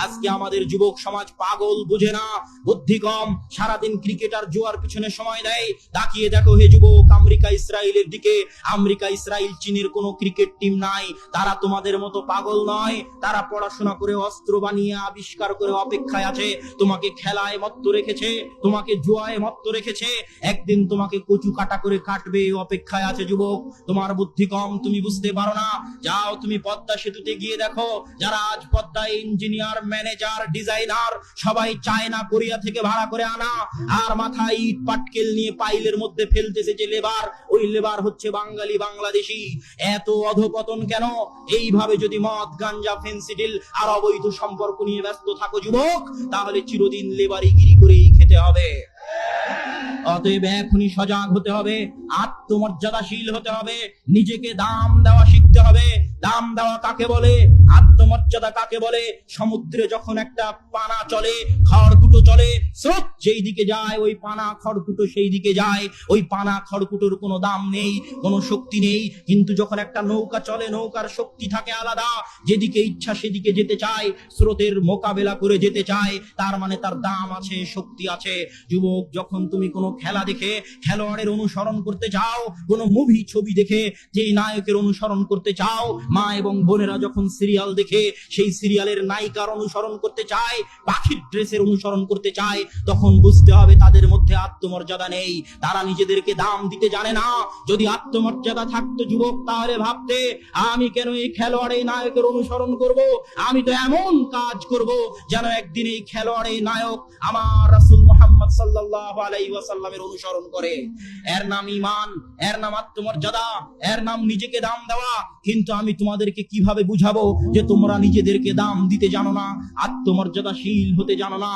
আজকে আমাদের যুবক সমাজ পাগল, বুঝে না, বুদ্ধি কম, সারাদিন ক্রিকেটার জুয়ার পিছনে সময় দেয়। তাকিয়ে দেখো হে যুবক, আমেরিকা ইসরায়েলের দিকে। আমেরিকা ইসরায়েল চীনের কোনো ক্রিকেট টিম নাই। তারা তোমাদের মতো পাগল নয়। তারা পড়াশোনা করে, অস্ত্র বানিয়ে, আবিষ্কার করে অপেক্ষায় আছে। তোমাকে খেলায় মত্ত রেখেছে, তোমাকে জুয়ায় মত্ত রেখেছে। একদিন তোমাকে কচু কাটা করে কাটবে, অপেক্ষায় আছে যুবক। তোমার বুদ্ধি কম, তুমি বুঝতে পারো না। যাও তুমি পদ্মা সেতুতে গিয়ে দেখো, যারা আজ পদ্মায় ইঞ্জিনিয়ার, ম্যানেজার, ডিজাইনার, সবাই চায়না, কোরিয়া থেকে ভাড়া করে আনা। আর মাথায় ইট পাটকেল নিয়ে পাইলের মধ্যে ফেলতেছে যে লেবার, ওই লেবার হচ্ছে বাঙালি, বাংলাদেশি। এত অধপতন কেন? এইভাবে যদি মদ, গাঞ্জা, ফেন্সিডিল আর অবৈধ সম্পর্ক নিয়ে ব্যস্ত থাকো যুবক, তাহলে চিরদিন লেবারিগিরি করেই খেতে হবে। অতএব এখনই সজাগ হতে হবে, আত্মমর্যাদাশীল হতে হবে, নিজেকে দাম দেওয়া শিখতে হবে। দাম দেওয়া কাকে বলে? আত্মমর্যাদা কাকে বলে? সমুদ্রে যখন একটা পানা চলে, খড়কুটো চলে, স্রোত যেই দিকে যায় ওই পানা খড়কুটো সেই দিকে যায়। ওই পানা খড়কুটোর কোনো দাম নেই, কোনো শক্তি নেই। কিন্তু যখন একটা নৌকা চলে, নৌকার শক্তি থাকে আলাদা, যেদিকে ইচ্ছা সেদিকে যেতে চায়, স্রোতের মোকাবেলা করে যেতে চায়। তার মানে তার দাম আছে, শক্তি আছে। যুবক, যখন তুমি কোনো খেলা দেখে খেলোয়াড়ের অনুসরণ করতে চাও, কোনো মুভি ছবি দেখে যেই নায়কের অনুসরণ করতে চাও, মা এবং বোনেরা যখন সিরিয়াল দেখে সেই সিরিয়ালের নায়িকার অনুসরণ করতে চায়, পাখির ড্রেসের অনুসরণ করতে চায়, তখন বুঝতে হবে তাদের মধ্যে আত্মমর্যাদা নেই। তারা নিজেদেরকে দাম দিতে জানে না। যদি আত্মমর্যাদা থাকতো যুবক, তাহলে ভাবতে, আমি কেন এই খেলোয়াড়, এই নায়কের অনুসরণ করব? আমি তো এমন কাজ করব যেন একদিন এই খেলোয়াড়, এই নায়ক আমার রাসূল মুহাম্মদ সাল্লাল্লাহু আলাইহি ওয়াসাল্লামের অনুসরণ করে। এর নাম ঈমান, এর নাম আত্মমর্যাদা, এর নাম নিজেকে দাম দেওয়া। কিন্তু আমি তোমাদেরকে কিভাবে বুঝাবো যে তোমরা নিজেদেরকে দাম দিতে জানো না, আত্মমর্যাদাশীল হতে জানো না?